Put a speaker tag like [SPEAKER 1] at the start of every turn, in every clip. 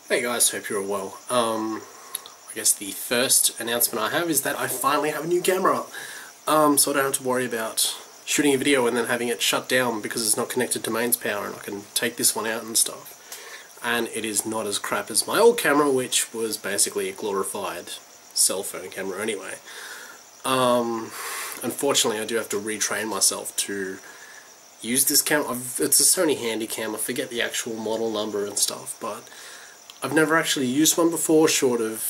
[SPEAKER 1] Hey guys, hope you're well. I guess the first announcement I have is that I finally have a new camera. So I don't have to worry about shooting a video and then having it shut down because it's not connected to mains power, and I can take this one out and stuff. And it is not as crap as my old camera, which was basically a glorified cell phone camera anyway. Unfortunately, I do have to retrain myself to use this camera. It's a Sony Handicam. I forget the actual model number and stuff, but I've never actually used one before, short of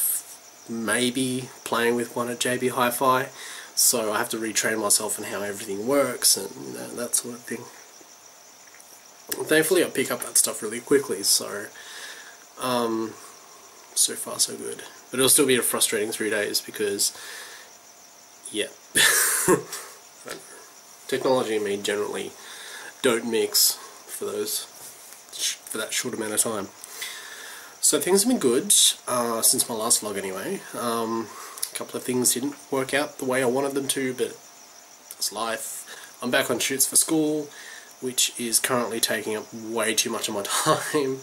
[SPEAKER 1] maybe playing with one at JB Hi-Fi, so I have to retrain myself on how everything works and that sort of thing. And thankfully I pick up that stuff really quickly, so so far so good. But it'll still be a frustrating 3 days because, yeah, technology and me generally don't mix for that short amount of time. So things have been good since my last vlog anyway. A couple of things didn't work out the way I wanted them to, but it's life. I'm back on shoots for school, which is currently taking up way too much of my time.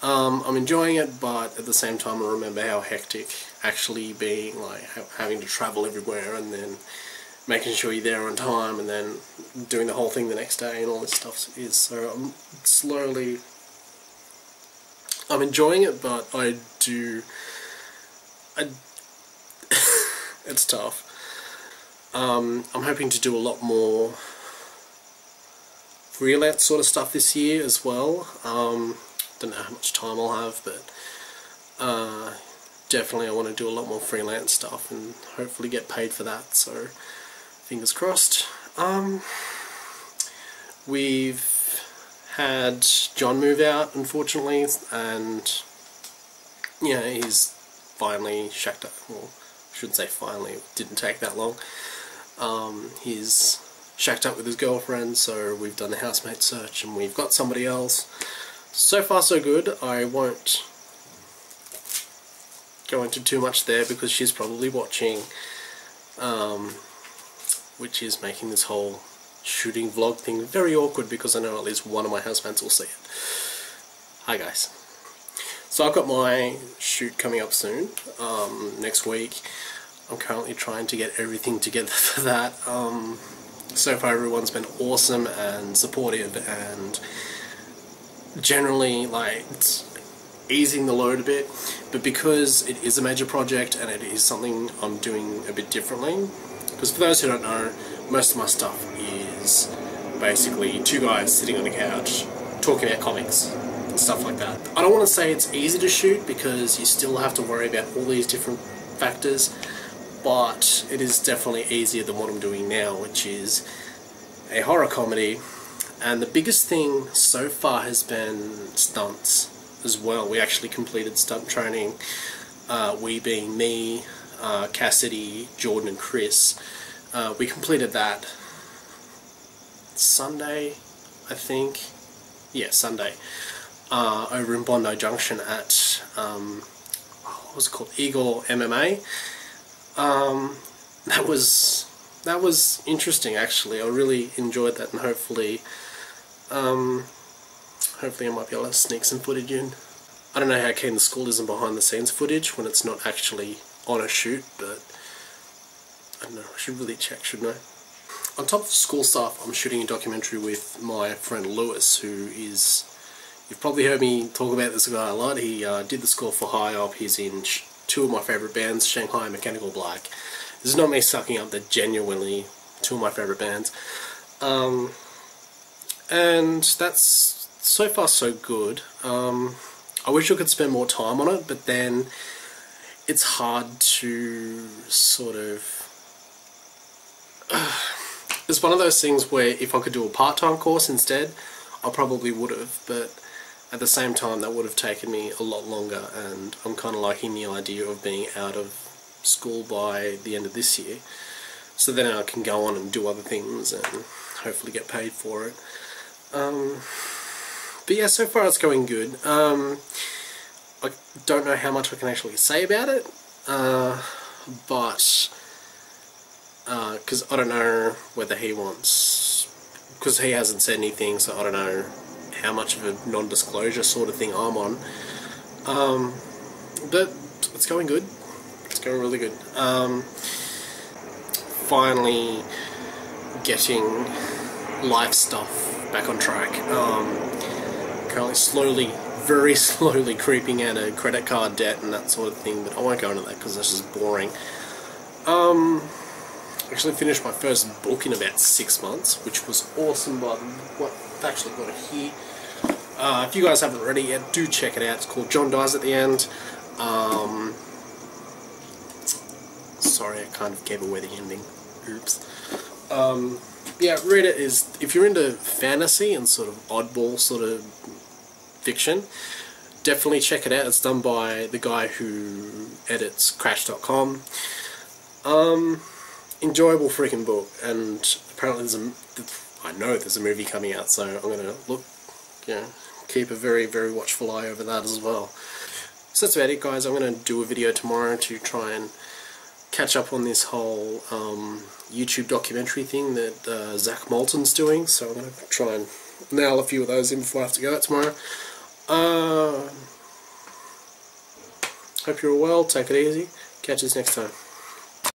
[SPEAKER 1] I'm enjoying it, but at the same time I remember how hectic actually being, like having to travel everywhere and then making sure you're there on time and then doing the whole thing the next day and all this stuff is. So I'm enjoying it, but it's tough. I'm hoping to do a lot more freelance sort of stuff this year as well. Don't know how much time I'll have, but definitely I want to do a lot more freelance stuff and hopefully get paid for that, so fingers crossed. We've had John move out, unfortunately, and yeah, he's finally shacked up. Well, I shouldn't say finally, it didn't take that long. He's shacked up with his girlfriend, so we've done the housemate search and we've got somebody else. So far so good. I won't go into too much there because she's probably watching, which is making this whole shooting vlog thing very awkward because I know at least one of my housemates will see it. Hi guys. So I've got my shoot coming up soon, next week. I'm currently trying to get everything together for that. So far everyone's been awesome and supportive and generally like easing the load a bit, but because it is a major project and it is something I'm doing a bit differently, because for those who don't know, most of my stuff is basically two guys sitting on a couch talking about comics and stuff like that. I don't want to say it's easy to shoot because you still have to worry about all these different factors, but it is definitely easier than what I'm doing now, which is a horror comedy. And the biggest thing so far has been stunts as well. We actually completed stunt training, we being me, Cassidy, Jordan and Chris. We completed that Sunday, I think. Yeah, Sunday. Over in Bondi Junction at, what was it called? Eagle MMA. That was interesting actually. I really enjoyed that, and hopefully I might be able to sneak some footage in. I don't know how keen the school is on behind the scenes footage when it's not actually on a shoot, but I don't know, I should really check, shouldn't I? On top of school stuff, I'm shooting a documentary with my friend Lewis, who is, you've probably heard me talk about this guy a lot. He did the score for High Up. He's in two of my favourite bands, Shanghai and Mechanical Black. This is not me sucking up, they're genuinely two of my favourite bands. And that's so far so good. I wish I could spend more time on it, but then it's hard to sort of... It's one of those things where if I could do a part-time course instead, I probably would have, but at the same time that would have taken me a lot longer, and I'm kind of liking the idea of being out of school by the end of this year, so then I can go on and do other things and hopefully get paid for it. But yeah, so far it's going good. I don't know how much I can actually say about it, but because I don't know whether he wants, because he hasn't said anything, so I don't know how much of a non-disclosure sort of thing I'm on. But it's going good. It's going really good. Finally getting life stuff back on track. Currently slowly, very slowly creeping out of credit card debt and that sort of thing, but I won't go into that because that's just boring. Actually finished my first book in about 6 months, which was awesome, but I've actually got it here. If you guys haven't read it yet, do check it out. It's called John Dies at the End. Sorry, I kind of gave away the ending. Oops. Yeah, read it. If you're into fantasy and sort of oddball sort of fiction, definitely check it out. It's done by the guy who edits Crash.com. Enjoyable freaking book, and apparently I know there's a movie coming out, so I'm gonna keep a very, very watchful eye over that as well. So that's about it, guys. I'm gonna do a video tomorrow to try and catch up on this whole YouTube documentary thing that Zach Moulton's doing, so I'm gonna try and nail a few of those in before I have to go out tomorrow. Hope you're all well, take it easy, catch us next time.